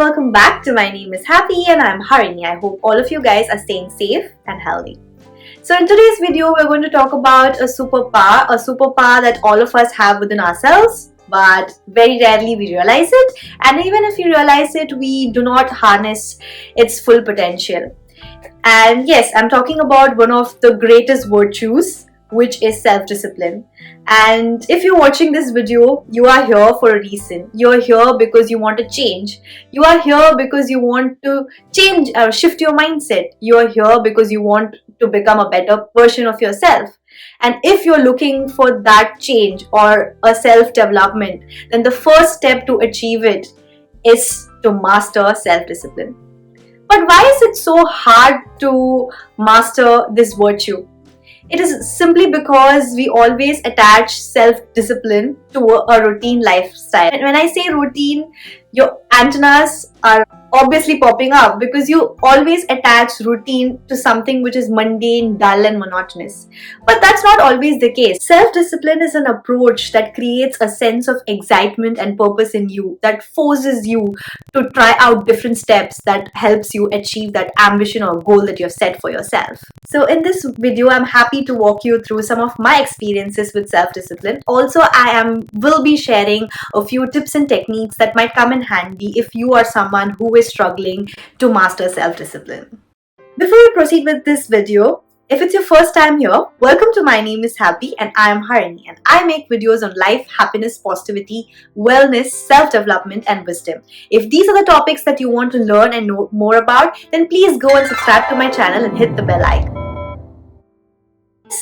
welcome back to My Name is Happy and I'm Harini. I hope all of you guys are staying safe and healthy. So in today's video, we're going to talk about a superpower that all of us have within ourselves, but very rarely we realize it. And even if we realize it, we do not harness its full potential. And yes, I'm talking about one of the greatest virtues, which is self-discipline. And if you're watching this video, you are here for a reason. You're here because you want to change. You are here because you want to change or shift your mindset. You're here because you want to become a better version of yourself. And if you're looking for that change or a self-development, then the first step to achieve it is to master self-discipline. But why is it so hard to master this virtue? It is simply because we always attach self-discipline to a routine lifestyle. And when I say routine, your antennas are obviously popping up because you always attach routine to something which is mundane, dull and monotonous. But that's not always the case. Self-discipline is an approach that creates a sense of excitement and purpose in you, that forces you to try out different steps that helps you achieve that ambition or goal that you've set for yourself. So in this video, I'm happy to walk you through some of my experiences with self-discipline. Also, will be sharing a few tips and techniques that might come in handy if you are someone who is struggling to master self-discipline. Before we proceed with this video, if it's your first time here, welcome to My Name is Happy and I am Harini, and I make videos on life, happiness, positivity, wellness, self-development and wisdom. If these are the topics that you want to learn and know more about, then please go and subscribe to my channel and hit the bell icon.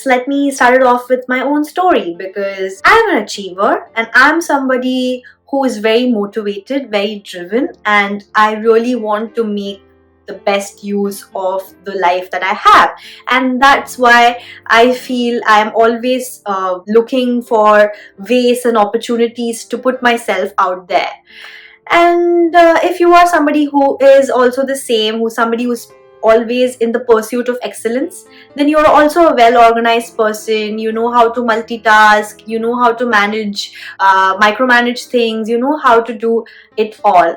Let me start it off with my own story, because I'm an achiever and I'm somebody who is very motivated, very driven, and I really want to make the best use of the life that I have. And that's why I feel I'm always looking for ways and opportunities to put myself out there. And if you are somebody who is also the same, who's always in the pursuit of excellence, then you're also a well-organized person. You know how to multitask, you know how to micromanage things, you know how to do it all.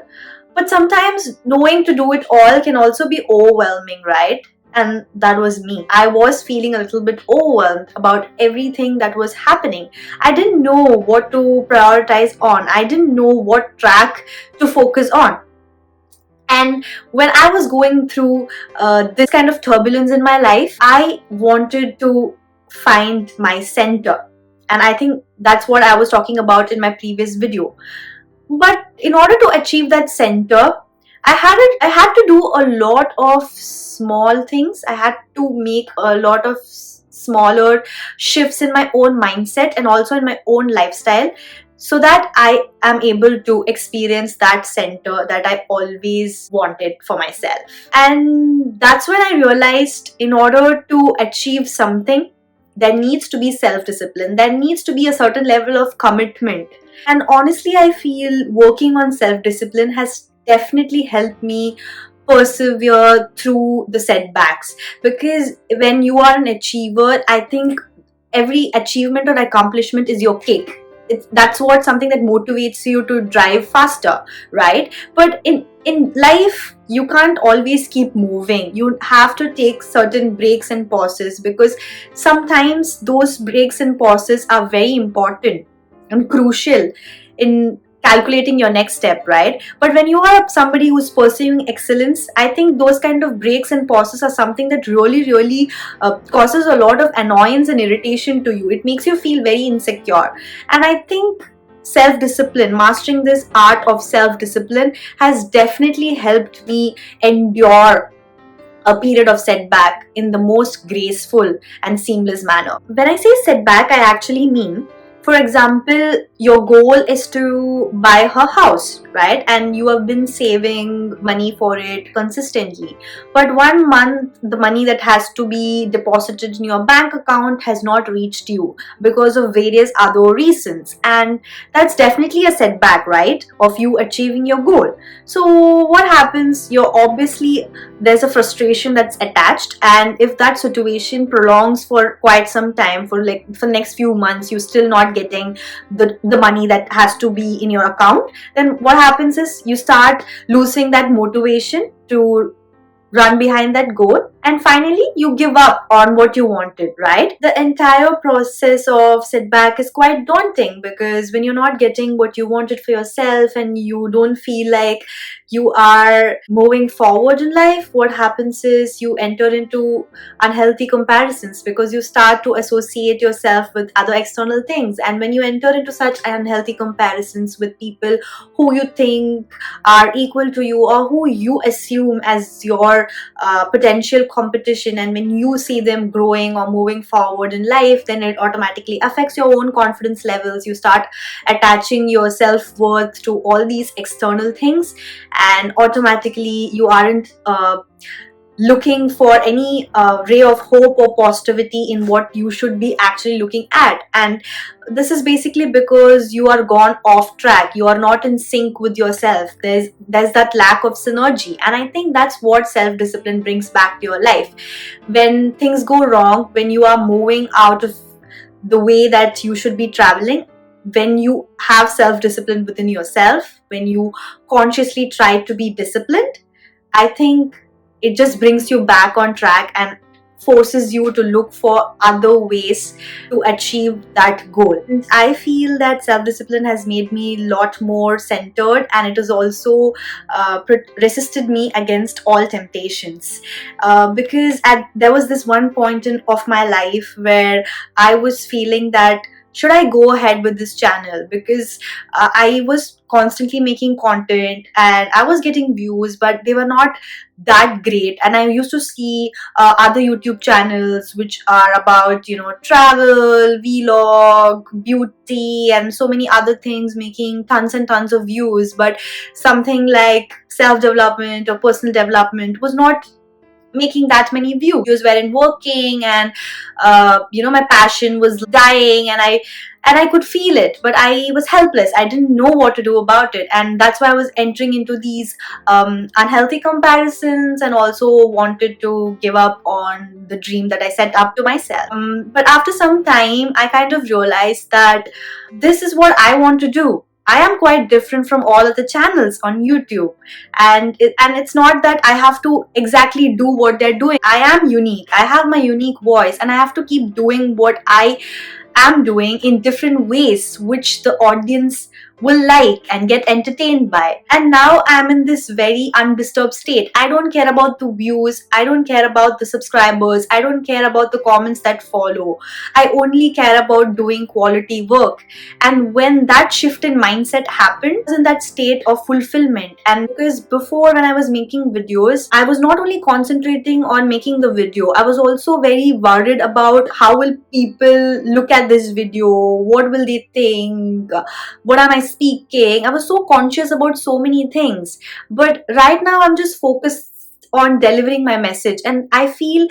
But sometimes knowing to do it all can also be overwhelming, right? And that was me. I was feeling a little bit overwhelmed about everything that was happening. I didn't know what to prioritize on. I didn't know what track to focus on. And when I was going through this kind of turbulence in my life, I wanted to find my center. And I think that's what I was talking about in my previous video. But in order to achieve that center, I had to do a lot of small things. I had to make a lot of smaller shifts in my own mindset and also in my own lifestyle, so that I am able to experience that center that I always wanted for myself. And that's when I realized, in order to achieve something, there needs to be self-discipline. There needs to be a certain level of commitment. And honestly, I feel working on self-discipline has definitely helped me persevere through the setbacks. Because when you are an achiever, I think every achievement or accomplishment is your cake. That's something that motivates you to drive faster, right? But in life, you can't always keep moving. You have to take certain breaks and pauses, because sometimes those breaks and pauses are very important and crucial in calculating your next step, right? But when you are somebody who's pursuing excellence, I think those kind of breaks and pauses are something that really causes a lot of annoyance and irritation to you. It makes you feel very insecure. And I think self-discipline, mastering this art of self-discipline, has definitely helped me endure a period of setback in the most graceful and seamless manner. When I say setback, I actually mean, for example, your goal is to buy a house, right? And you have been saving money for it consistently. But 1 month, the money that has to be deposited in your bank account has not reached you because of various other reasons. And that's definitely a setback, right? Of you achieving your goal. So what happens? There's a frustration that's attached. And if that situation prolongs for quite some time, for next few months, you're still not getting the money that has to be in your account, then what happens is you start losing that motivation to run behind that goal, and finally you give up on what you wanted, right? The entire process of setback is quite daunting, because when you're not getting what you wanted for yourself and you don't feel like you are moving forward in life, what happens is you enter into unhealthy comparisons, because you start to associate yourself with other external things. And when you enter into such unhealthy comparisons with people who you think are equal to you, or who you assume as your potential competition, and when you see them growing or moving forward in life, then it automatically affects your own confidence levels. You start attaching your self-worth to all these external things, and automatically you aren't looking for any ray of hope or positivity in what you should be actually looking at. And this is basically because you are gone off track, you are not in sync with yourself. There's that lack of synergy, and I think that's what self-discipline brings back to your life. When things go wrong, when you are moving out of the way that you should be traveling, when you have self-discipline within yourself, when you consciously try to be disciplined, I think it just brings you back on track and forces you to look for other ways to achieve that goal. And I feel that self-discipline has made me a lot more centered, and it has also resisted me against all temptations, because there was this one point of my life where I was feeling that should I go ahead with this channel, because I was constantly making content and I was getting views, but they were not that great. And I used to see other YouTube channels which are about, travel, vlog, beauty, and so many other things, making tons and tons of views, but something like self-development or personal development was not making that many views, weren't working, and my passion was dying, and I could feel it, but I was helpless. I didn't know what to do about it, and that's why I was entering into these unhealthy comparisons, and also wanted to give up on the dream that I set up to myself. But after some time, I kind of realized that this is what I want to do. I am quite different from all of the channels on YouTube, and it's not that I have to exactly do what they're doing. I am unique. I have my unique voice, and I have to keep doing what I am doing in different ways, which the audience will like and get entertained by. And now I'm in this very undisturbed state. I don't care about the views, I don't care about the subscribers, I don't care about the comments that follow. I only care about doing quality work. And when that shift in mindset happened, I was in that state of fulfillment. And because before, when I was making videos, I was not only concentrating on making the video, I was also very worried about how will people look at this video, what will they think, what am I speaking. I was so conscious about so many things. But right now I'm just focused on delivering my message, and I feel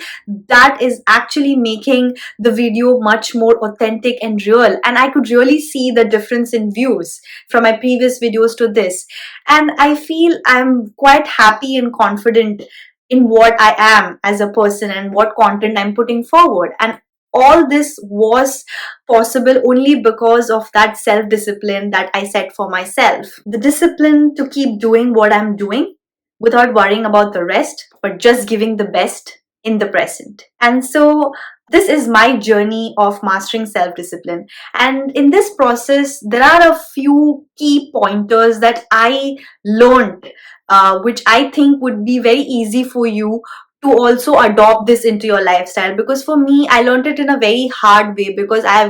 that is actually making the video much more authentic and real, and I could really see the difference in views from my previous videos to this. And I feel I'm quite happy and confident in what I am as a person and what content I'm putting forward. And all this was possible only because of that self-discipline that I set for myself. The discipline to keep doing what I'm doing without worrying about the rest, but just giving the best in the present. And so this is my journey of mastering self-discipline. And in this process, there are a few key pointers that I learned, which I think would be very easy for you to also adopt this into your lifestyle. Because for me, I learned it in a very hard way, because I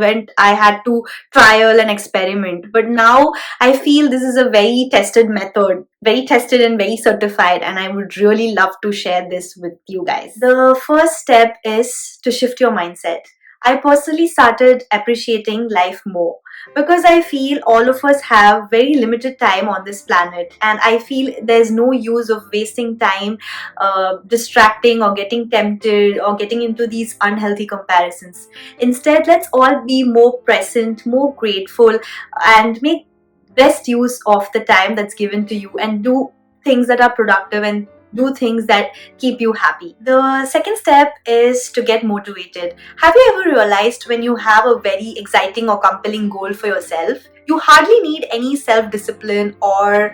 had to trial and experiment. But now I feel this is a very tested method, very tested and very certified, and I would really love to share this with you guys. The first step is to shift your mindset. I personally started appreciating life more, because I feel all of us have very limited time on this planet, and I feel there's no use of wasting time distracting or getting tempted or getting into these unhealthy comparisons. Instead, let's all be more present, more grateful, and make best use of the time that's given to you, and do things that are productive and do things that keep you happy. The second step is to get motivated. Have you ever realized when you have a very exciting or compelling goal for yourself, you hardly need any self-discipline or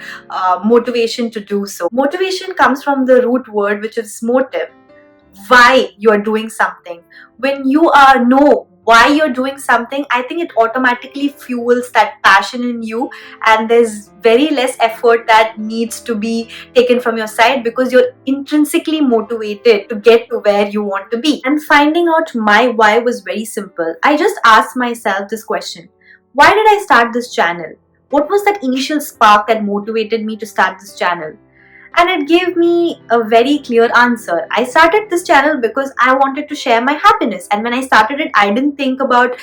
motivation to do so. Motivation comes from the root word, which is motive, why you are doing something. When you know why you're doing something, I think it automatically fuels that passion in you, and there's very less effort that needs to be taken from your side because you're intrinsically motivated to get to where you want to be. And finding out my why was very simple. I just asked myself this question: why did I start this channel? What was that initial spark that motivated me to start this channel? And it gave me a very clear answer. I started this channel because I wanted to share my happiness, and when I started it, I didn't think about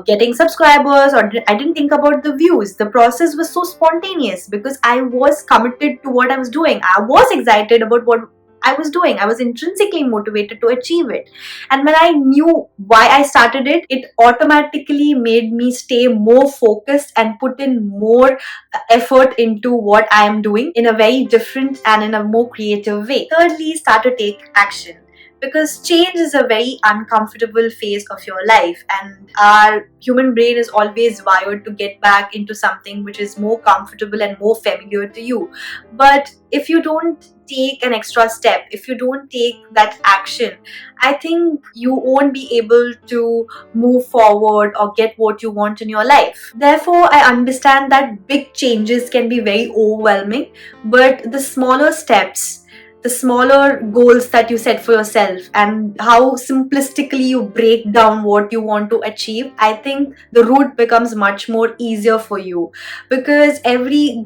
getting subscribers, or I didn't think about the views. The process was so spontaneous because I was committed to what I was doing. I was excited about what I was doing. I was intrinsically motivated to achieve it. And when I knew why I started it, it automatically made me stay more focused and put in more effort into what I am doing in a very different and in a more creative way. Thirdly, start to take action. Because change is a very uncomfortable phase of your life, and our human brain is always wired to get back into something which is more comfortable and more familiar to you. But if you don't take an extra step, if you don't take that action, I think you won't be able to move forward or get what you want in your life. Therefore, I understand that big changes can be very overwhelming, but the smaller steps, the smaller goals that you set for yourself, and how simplistically you break down what you want to achieve, I think the route becomes much more easier for you. Because every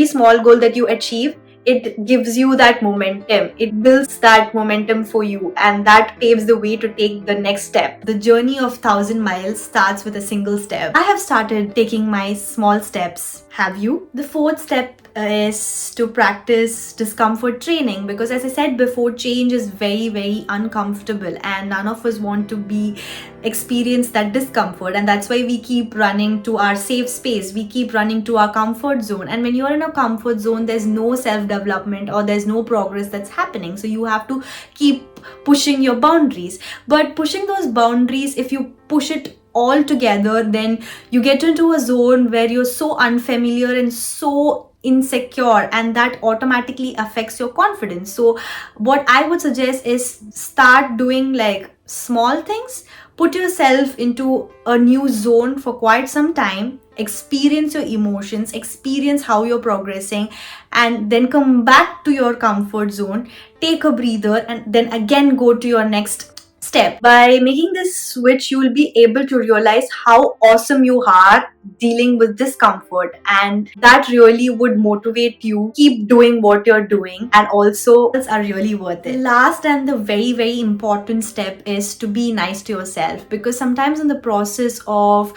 small goal that you achieve, it gives you that momentum. It builds that momentum for you, and that paves the way to take the next step. The journey of 1,000 miles starts with a single step. I have started taking my small steps. Have you? The fourth step is to practice discomfort training, because as I said before, change is very, very uncomfortable, and none of us want to experience that discomfort, and that's why we keep running to our safe space. We keep running to our comfort zone, and when you're in a comfort zone, there's no self-development or there's no progress that's happening. So you have to keep pushing your boundaries. But pushing those boundaries, if you push it all together, then you get into a zone where you're so unfamiliar and so insecure, and that automatically affects your confidence. So what I would suggest is start doing like small things. Put yourself into a new zone for quite some time, experience your emotions, experience how you're progressing, and then come back to your comfort zone, take a breather, and then again go to your next step. By making this switch, you will be able to realize how awesome you are dealing with discomfort, and that really would motivate you keep doing what you're doing, and also are really worth it. Last and the very, very important step is to be nice to yourself, because sometimes in the process of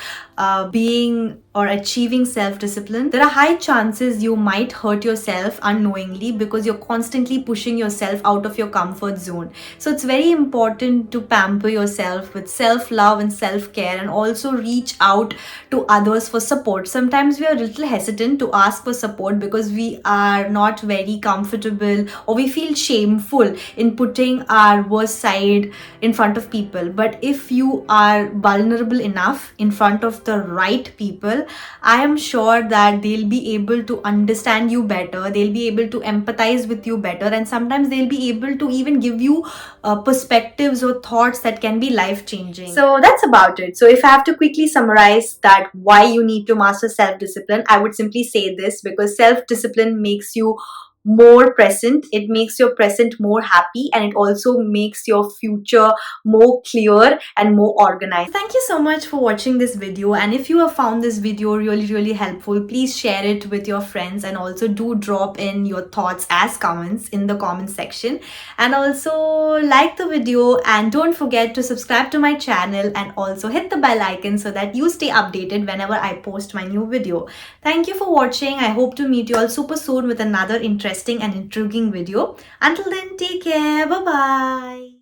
being or achieving self-discipline, there are high chances you might hurt yourself unknowingly because you're constantly pushing yourself out of your comfort zone. So it's very important to pamper yourself with self-love and self-care, and also reach out to others for support. Sometimes we are a little hesitant to ask for support because we are not very comfortable, or we feel shameful in putting our worst side in front of people. But if you are vulnerable enough in front of the right people, I am sure that they'll be able to understand you better, they'll be able to empathize with you better, and sometimes they'll be able to even give you perspectives or thoughts that can be life-changing. So that's about it. So if I have to quickly summarize that why you need to master self-discipline, I would simply say this: because self-discipline makes you more present, it makes your present more happy, and it also makes your future more clear and more organized. Thank you so much for watching this video, and if you have found this video really, really helpful, please share it with your friends, and also do drop in your thoughts as comments in the comment section, and also like the video, and don't forget to subscribe to my channel, and also hit the bell icon so that you stay updated whenever I post my new video. Thank you for watching. I hope to meet you all super soon with another interesting and intriguing video. Until then, take care. Bye bye.